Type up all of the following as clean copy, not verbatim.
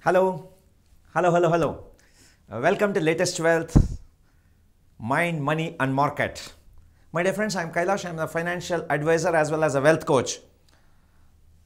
Hello, hello. Welcome to Latest Wealth, Mind, Money and Market. My dear friends, I am Kailash. I am a financial advisor as well as a wealth coach.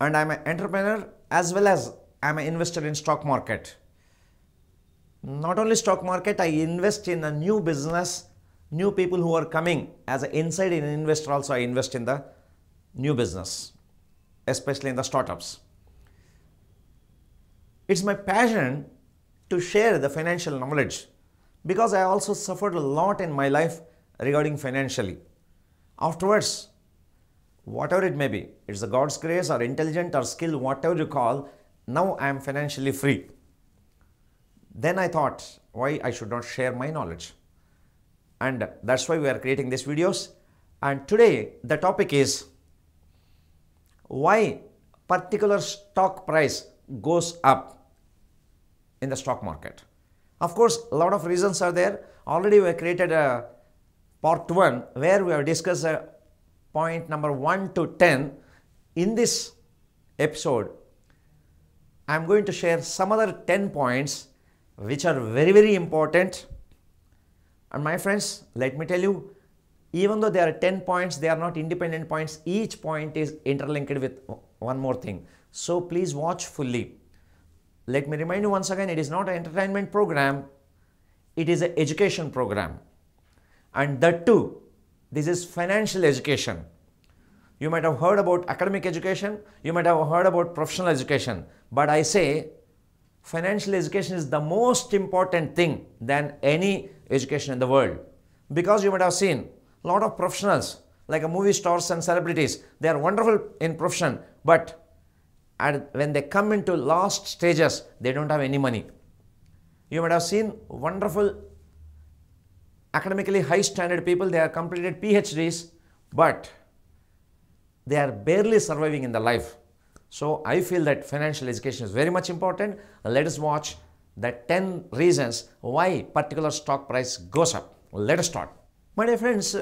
And I am an entrepreneur as well as I am an investor in stock market. Not only stock market, I invest in a new business, new people who are coming. As an inside investor also, I invest in the new business, especially in the startups. It's my passion to share the financial knowledge because I also suffered a lot in my life regarding financially. Afterwards, whatever it may be, it's the God's grace or intelligent or skill, whatever you call, now I am financially free. Then I thought, why I should not share my knowledge? And that's why we are creating these videos. And today the topic is why particular stock price goes up in the stock market. Of course, a lot of reasons are there. Already we have created a part 1 where we have discussed point number 1 to 10. In this episode, I am going to share some other 10 points which are very important. And my friends, let me tell you, even though there are 10 points, they are not independent points. Each point is interlinked with one more thing. So please watch fully. Let me remind you once again, it is not an entertainment program, it is an education program. And that too, this is financial education. You might have heard about academic education, you might have heard about professional education, but I say financial education is the most important thing than any education in the world. Because you might have seen a lot of professionals like movie stars and celebrities, they are wonderful in profession, but when they come into last stages, they don't have any money. You might have seen wonderful academically high standard people, they have completed PhDs, but they are barely surviving in the life. So I feel that financial education is very much important. Let us watch the 10 reasons why particular stock price goes up. Let us start. My dear friends,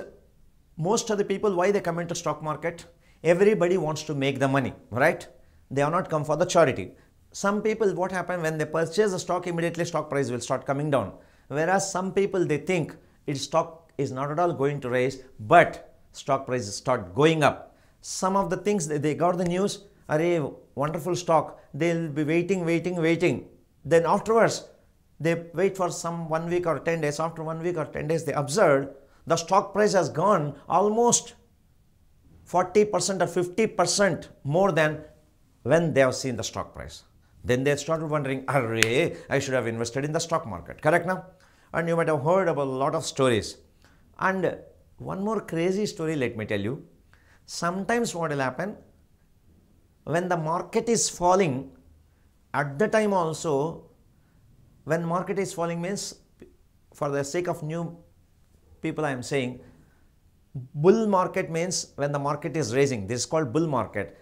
most of the people, why they come into stock market? Everybody wants to make the money, right? They are not come for the charity. Some people, what happen when they purchase the stock, immediately stock price will start coming down. Whereas some people, they think its stock is not at all going to rise, but stock prices start going up. Some of the things they got the news, array wonderful stock, they'll be waiting. Then afterwards, they wait for some 1 week or 10 days. After 1 week or 10 days, they observe the stock price has gone almost 40% or 50% more than when they have seen the stock price. Then they started wondering, array, I should have invested in the stock market. Correct now? And you might have heard about a lot of stories. And one more crazy story, let me tell you. Sometimes what will happen, when the market is falling, at the time also, when market is falling means, for the sake of new people I am saying, bull market means when the market is raising. This is called bull market.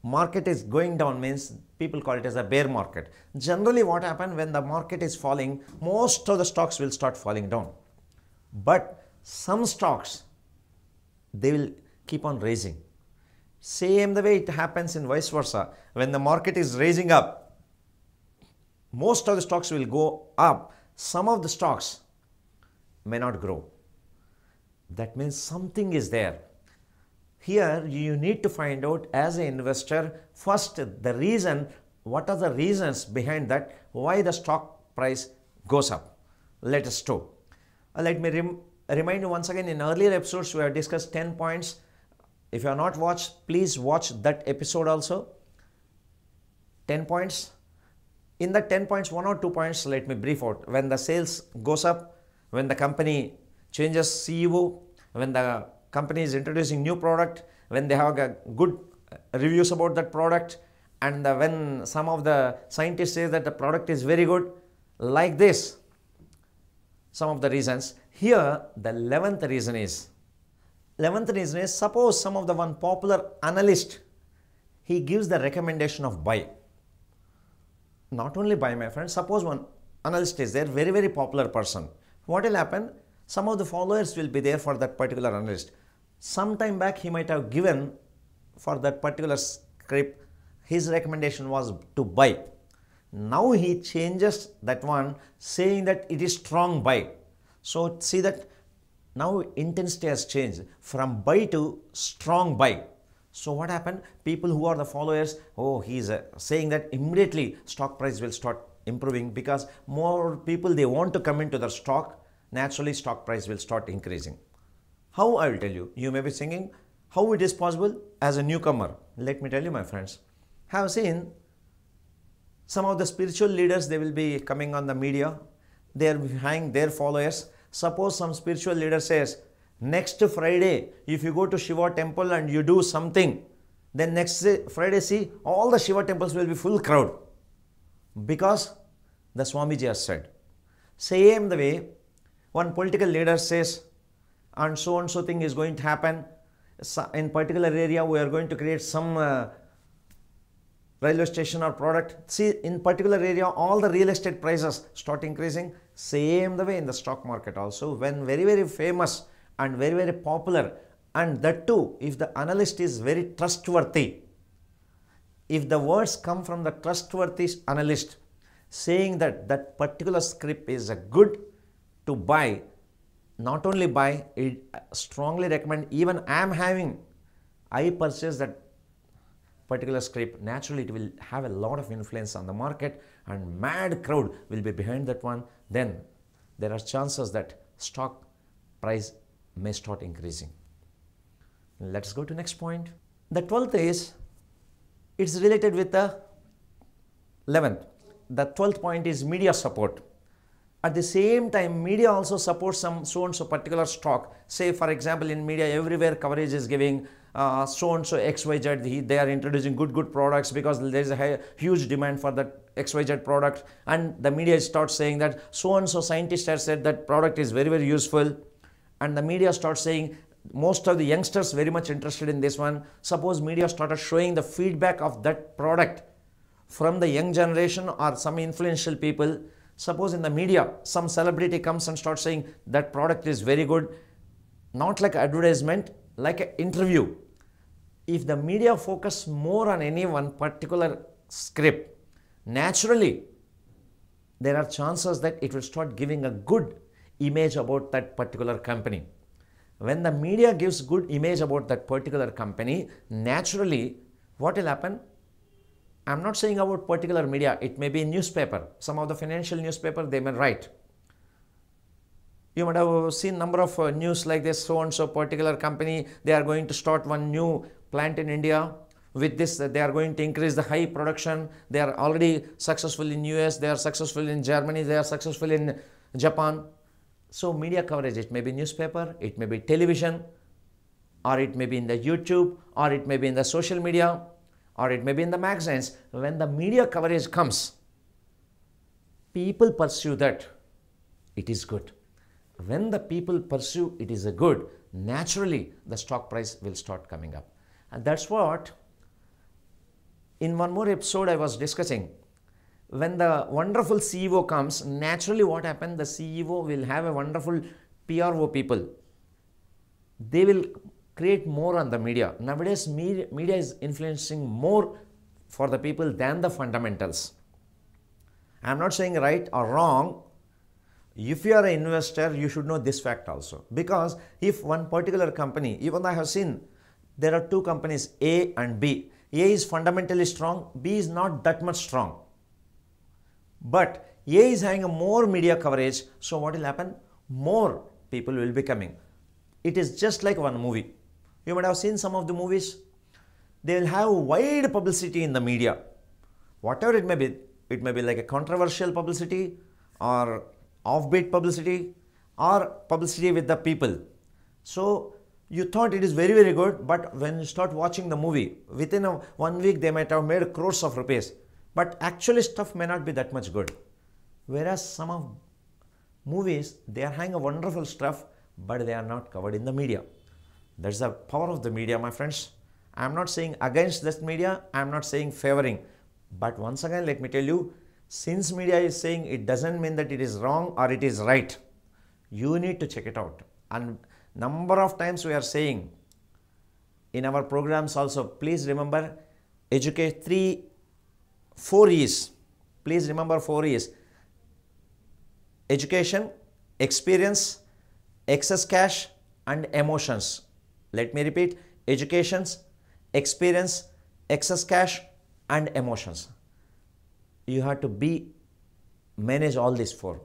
Market is going down means people call it as a bear market. Generally what happens when the market is falling, most of the stocks will start falling down. But some stocks, they will keep on raising. Same the way it happens in vice versa. When the market is raising up, most of the stocks will go up. Some of the stocks may not grow. That means something is there. Here you need to find out as an investor, first the reason, what are the reasons behind that, why the stock price goes up. Let us do. Let me remind you once again, in earlier episodes we have discussed 10 points. If you have not watched, please watch that episode also. 10 points. In the 10 points, 1 or 2 points, let me brief out. When the sales goes up, when the company changes CEO, when the company is introducing new product, when they have good reviews about that product, and when some of the scientists say that the product is very good, like this, some of the reasons. Here the 11th reason is, suppose some of the one popular analyst, he gives the recommendation of buy. Not only buy, my friend, suppose one analyst is there, very popular person. What will happen? Some of the followers will be there for that particular analyst. Some time back he might have given for that particular script, his recommendation was to buy. Now he changes that one, saying that it is strong buy. So see that now intensity has changed from buy to strong buy. So what happened? People who are the followers, oh, he's saying that immediately stock price will start improving, because more people, they want to come into the stock. Naturally, stock price will start increasing. How? I will tell you. You may be thinking, how it is possible as a newcomer? Let me tell you, my friends. Have seen some of the spiritual leaders, they will be coming on the media. They are behind their followers. Suppose some spiritual leader says, next Friday, if you go to Shiva temple and you do something, then next Friday, see, all the Shiva temples will be full crowd. Because the Swamiji has said. Same the way, one political leader says, and so thing is going to happen. In particular area, we are going to create some railway station or product. See, in particular area, all the real estate prices start increasing. Same the way in the stock market also. When very, very famous and very, very popular, and that too, if the analyst is very trustworthy, if the words come from the trustworthy analyst saying that that particular script is a good to buy, not only buy, it strongly recommend, even I purchase that particular script, naturally it will have a lot of influence on the market and mad crowd will be behind that one. Then there are chances that stock price may start increasing. Let's go to next point. The 12th is, it's related with the 11th. The 12th point is media support. At the same time, media also supports some so-and-so particular stock. Say, for example, in media, everywhere coverage is giving so-and-so XYZ, they are introducing good products because there is a huge demand for that XYZ product. And the media starts saying that so-and-so scientist has said that product is very, very useful. And the media starts saying, most of the youngsters very much interested in this one. Suppose media started showing the feedback of that product from the young generation or some influential people. Suppose in the media, some celebrity comes and starts saying that product is very good, not like advertisement, like an interview. If the media focus more on any one particular script, naturally, there are chances that it will start giving a good image about that particular company. When the media gives good image about that particular company, naturally, what will happen? I'm not saying about particular media, it may be a newspaper. Some of the financial newspaper, they may write. You might have seen number of news like this, so-and-so particular company, they are going to start one new plant in India. With this, they are going to increase the high production. They are already successful in US, they are successful in Germany, they are successful in Japan. So media coverage, it may be newspaper, it may be television, or it may be in the YouTube, or it may be in the social media, or it may be in the magazines. When the media coverage comes, people pursue that, it is good. When the people pursue it is a good, naturally the stock price will start coming up. And that's what in one more episode I was discussing. When the wonderful CEO comes, naturally what happens, the CEO will have a wonderful PRO people. They will create more on the media. Nowadays, media is influencing more for the people than the fundamentals. I am not saying right or wrong. If you are an investor, you should know this fact also. Because if one particular company, even I have seen, there are two companies, A and B. A is fundamentally strong, B is not that much strong. But A is having a more media coverage, so what will happen? More people will be coming. It is just like one movie. You might have seen some of the movies. They will have wide publicity in the media. Whatever it may be like a controversial publicity or offbeat publicity or publicity with the people. So you thought it is very, very good, but when you start watching the movie, within 1 week they might have made crores of rupees. But actually stuff may not be that much good. Whereas some of movies, they are having a wonderful stuff, but they are not covered in the media. That's the power of the media, my friends. I am not saying against this media, I am not saying favoring. But once again, let me tell you, since media is saying, it doesn't mean that it is wrong or it is right. You need to check it out. And number of times we are saying in our programs also, please remember, educate 4 E's. Please remember 4 E's: education, experience, excess cash, and emotions. Let me repeat: educations, experience, excess cash, and emotions. You have to manage all these 4.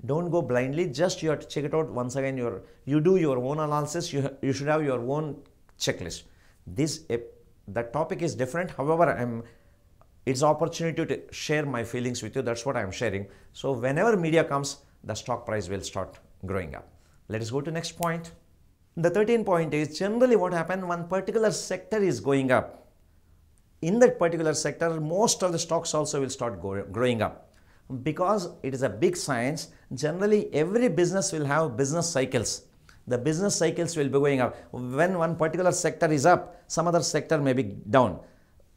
Don't go blindly, just you have to check it out once again. You do your own analysis. You should have your own checklist. The topic is different, however, it's opportunity to share my feelings with you. That's what I'm sharing. So whenever media comes, the stock price will start growing up. Let us go to next point. The 13th point is, generally what happens when particular sector is going up, in that particular sector, most of the stocks also will start growing up. Because it is a big science, generally every business will have business cycles. The business cycles will be going up. When one particular sector is up, some other sector may be down.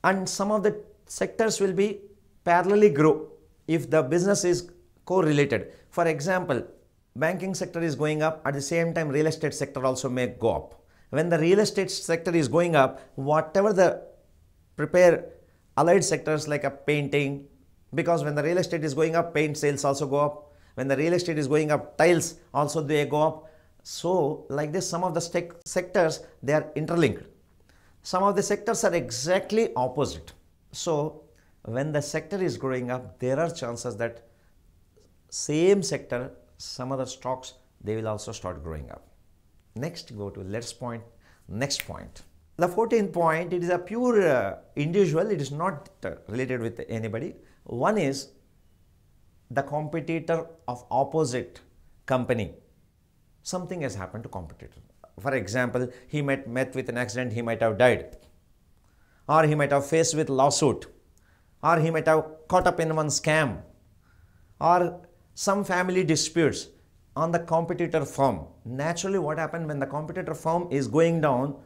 And some of the sectors will be parallelly grow if the business is correlated. For example, banking sector is going up, at the same time real estate sector also may go up. When the real estate sector is going up, whatever the allied sectors like a painting, because when the real estate is going up, paint sales also go up. When the real estate is going up, tiles also they go up. So like this, some of the sectors, they are interlinked. Some of the sectors are exactly opposite. So when the sector is growing up, there are chances that same sector, some other stocks, they will also start growing up. Next, go to next point. The 14th point, it is a pure individual, it is not related with anybody. One is the competitor of opposite company. Something has happened to competitor. For example, he met with an accident, he might have died. Or he might have faced with lawsuit. Or he might have caught up in one scam. Or some family disputes on the competitor firm. Naturally, what happens when the competitor firm is going down,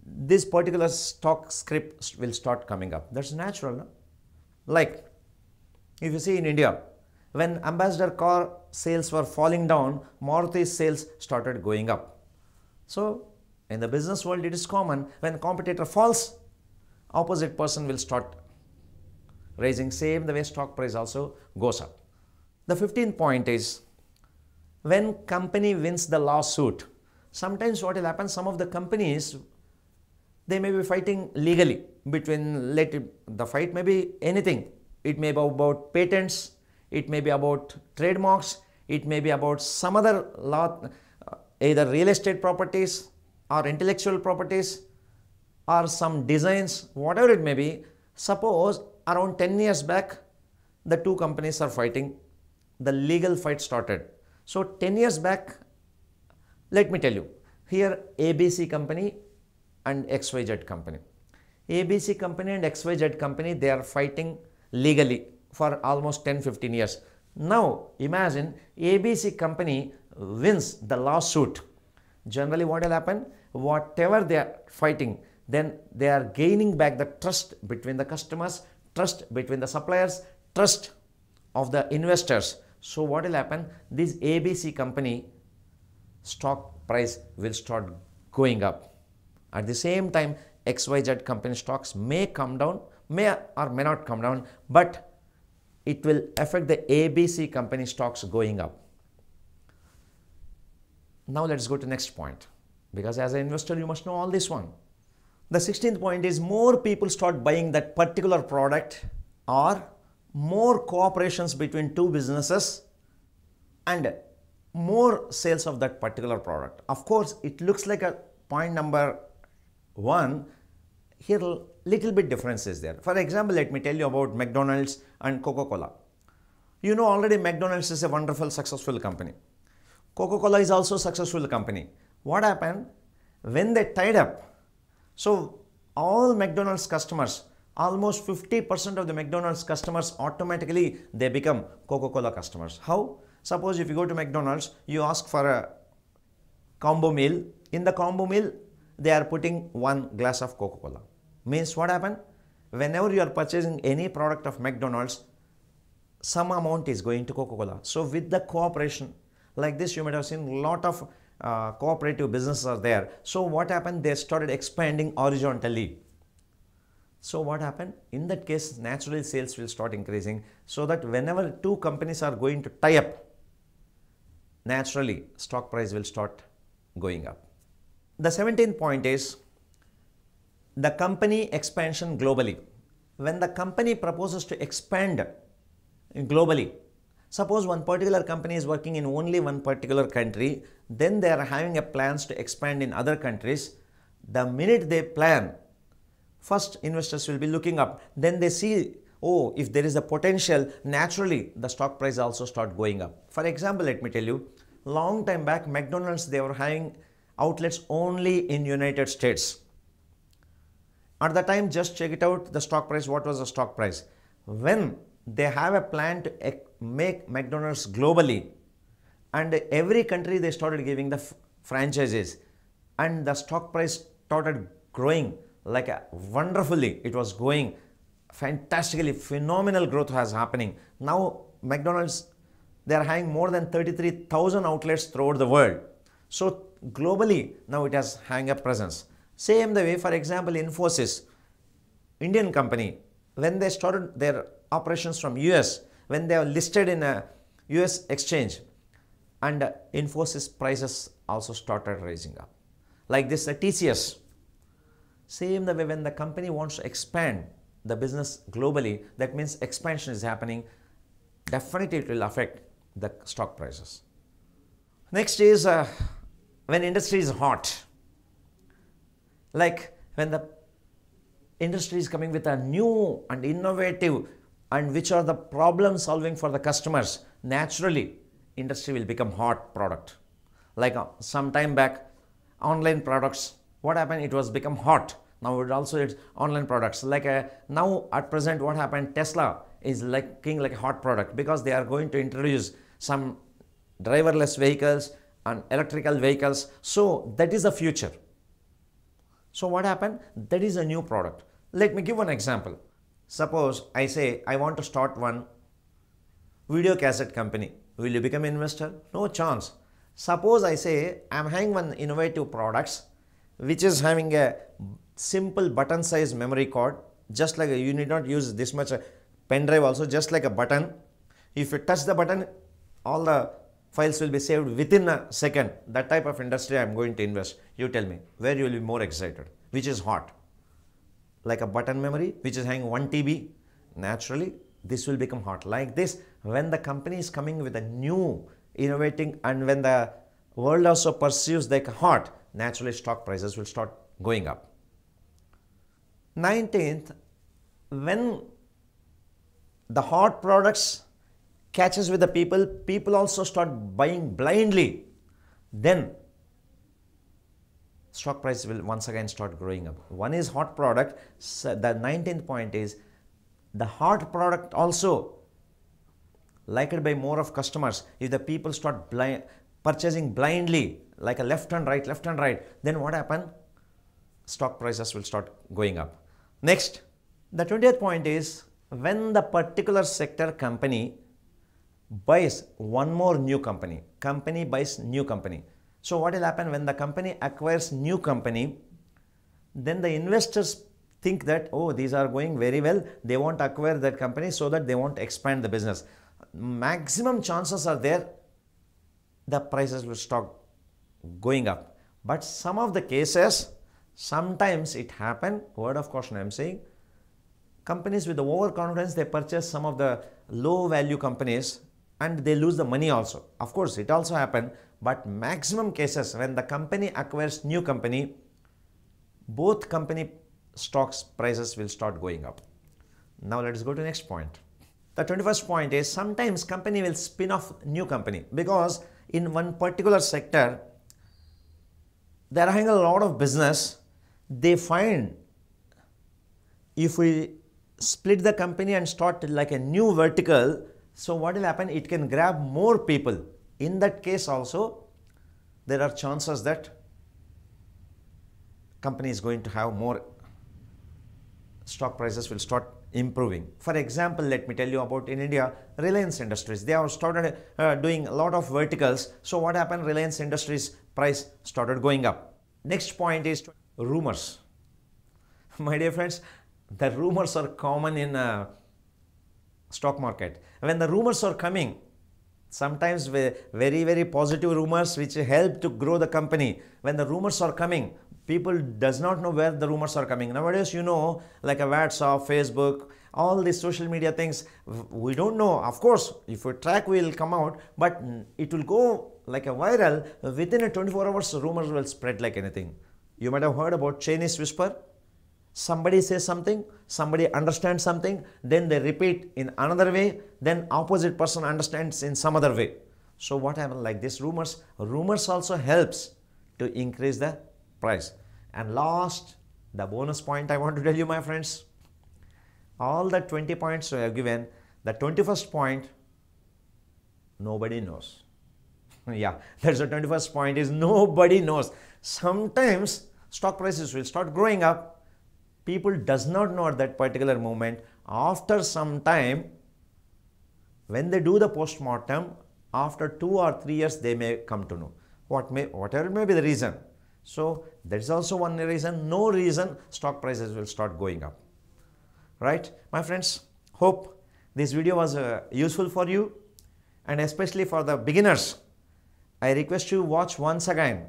this particular stock script will start coming up. That's natural, no? Like, if you see in India, when Ambassador car sales were falling down, Maruti's sales started going up. So, in the business world, it is common. When competitor falls, opposite person will start raising. Same the way stock price also goes up. The 15th point is, when company wins the lawsuit, sometimes what will happen, some of the companies, they may be fighting legally between, the fight may be anything. It may be about patents, it may be about trademarks, it may be about some other law, either real estate properties or intellectual properties or some designs, whatever it may be. Suppose around 10 years back, the two companies are fighting, the legal fight started. So 10 years back, let me tell you, here ABC company and XYZ company. ABC company and XYZ company, they are fighting legally for almost 10-15 years. Now imagine ABC company wins the lawsuit. Generally what will happen? Whatever they are fighting, then they are gaining back the trust between the customers, trust between the suppliers, trust of the investors. So what will happen? This ABC company stock price will start going up. At the same time, XYZ company stocks may come down, may or may not come down, but it will affect the ABC company stocks going up. Now let's go to next point, because as an investor you must know all this one. The 16th point is, more people start buying that particular product, or more cooperations between two businesses and more sales of that particular product. Of course, it looks like a point number 1. Here little bit difference is there. For example, let me tell you about McDonald's and Coca-Cola. You know already McDonald's is a wonderful successful company. Coca-Cola is also a successful company. What happened? When they tied up, so all McDonald's customers, almost 50% of the McDonald's customers automatically they become Coca-Cola customers. How? Suppose if you go to McDonald's, you ask for a combo meal. In the combo meal, they are putting 1 glass of Coca-Cola. Means what happened? Whenever you are purchasing any product of McDonald's, some amount is going to Coca-Cola. So with the cooperation, like this you might have seen a lot of cooperative businesses are there. So what happened? They started expanding horizontally. So what happened? In that case, naturally sales will start increasing, so that whenever two companies are going to tie up, naturally stock price will start going up. The 17th point is the company expansion globally. When the company proposes to expand globally, suppose one particular company is working in only one particular country, then they are having a plans to expand in other countries. The minute they plan, first investors will be looking up, then they see, oh, if there is a potential, naturally the stock price also start going up. For example, let me tell you, long time back, McDonald's, they were having outlets only in United States. At the time, just check it out, the stock price, what was the stock price? When they have a plan to make McDonald's globally, and every country they started giving the franchises, and the stock price started growing like wonderfully. It was going fantastically, phenomenal growth was happening. Now McDonald's, they are having more than 33,000 outlets throughout the world. So globally now it has having a presence. Same the way, for example, Infosys, Indian company, when they started their operations from US, when they are listed in a US exchange, and Infosys prices also started rising up. Like this, TCS, same the way, when the company wants to expand the business globally, that means expansion is happening, definitely it will affect the stock prices. Next is when industry is hot. Like when the industry is coming with a new and innovative and which are the problem solving for the customers, naturally industry will become hot product. Like some time back, online products, what happened? It was become hot. Now it also it's online products. Like now at present, what happened? Tesla is like king, like a hot product, because they are going to introduce some driverless vehicles and electrical vehicles. So that is the future. So what happened? That is a new product. Let me give one example. Suppose I say I want to start one video cassette company. Will you become an investor? No chance. Suppose I say I am having one innovative products which is having a simple button size memory card, just like you need not use this much pen drive also, just like a button. If you touch the button, all the files will be saved within a second. That type of industry I am going to invest. You tell me where you will be more excited, which is hot. Like a button memory which is having 1 TB, naturally this will become hot. Like this, when the company is coming with a new innovating, and when the world also perceives like hot, naturally stock prices will start going up. 19th, when the hot products catches with the people, people also start buying blindly, then stock price will once again start growing up. One is hot product. So the 19th point is the hot product also liked by more of customers. If the people start purchasing blindly, like a left and right, then what happen? Stock prices will start going up. Next, the 20th point is when the particular sector company buys one more new company, buys new company. So what will happen when the company acquires new company? Then the investors think that, oh, these are going very well, they want to acquire that company so that they want to expand the business. Maximum chances are there the prices will start going up. But some of the cases, sometimes it happen, word of caution I am saying, companies with the overconfidence, they purchase some of the low value companies and they lose the money also. Of course, it also happen, but maximum cases when the company acquires new company, both company stocks prices will start going up. Now let's go to the next point. The 21st point is sometimes company will spin off new company, because in one particular sector they are having a lot of business. They find if we split the company and start like a new vertical, so what will happen? It can grab more people. In that case also, there are chances that company is going to have more, stock prices will start improving. For example, let me tell you about in India, Reliance Industries. They have started doing a lot of verticals. So what happened? Reliance Industries price started going up. Next point is rumors. My dear friends, The rumors are common in stock market. When the rumors are coming, sometimes very, very positive rumors which help to grow the company. When the rumors are coming, people does not know where the rumors are coming. Nowadays, you know, like a WhatsApp, Facebook, all these social media things, we don't know. Of course, if we track, will come out, but it will go like a viral. Within a 24 hours, rumors will spread like anything. You might have heard about Chinese whisper. Somebody says something, somebody understands something, then they repeat in another way, then opposite person understands in some other way. So what happens like this rumors also helps to increase the price. And last, the bonus point I want to tell you, my friends, all the 20 points I have given, the 21st point, nobody knows. Yeah, that's the 21st point, is nobody knows. Sometimes stock prices will start growing up. People does not know at that particular moment. After some time, when they do the post-mortem, after 2 or 3 years, they may come to know whatever may be the reason. So that is also one reason. No reason stock prices will start going up. Right, my friends? Hope this video was useful for you, and especially for the beginners. I request you watch once again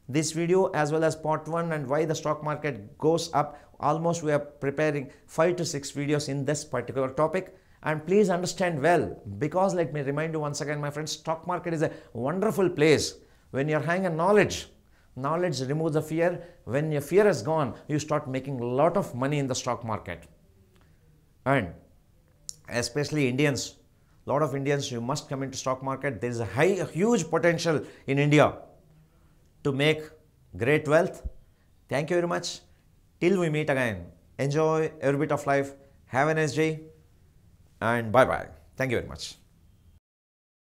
this video as well as part 1 and why the stock market goes up. Almost we are preparing 5 to 6 videos in this particular topic, and please understand well, because let me remind you once again, my friends, stock market is a wonderful place. When you're having a knowledge removes the fear. When your fear is gone, you start making a lot of money in the stock market. And especially Indians, a lot of Indians, you must come into stock market. There is a huge potential in India to make great wealth. Thank you very much. Till we meet again, enjoy every bit of life. Have a nice day and bye-bye. Thank you very much.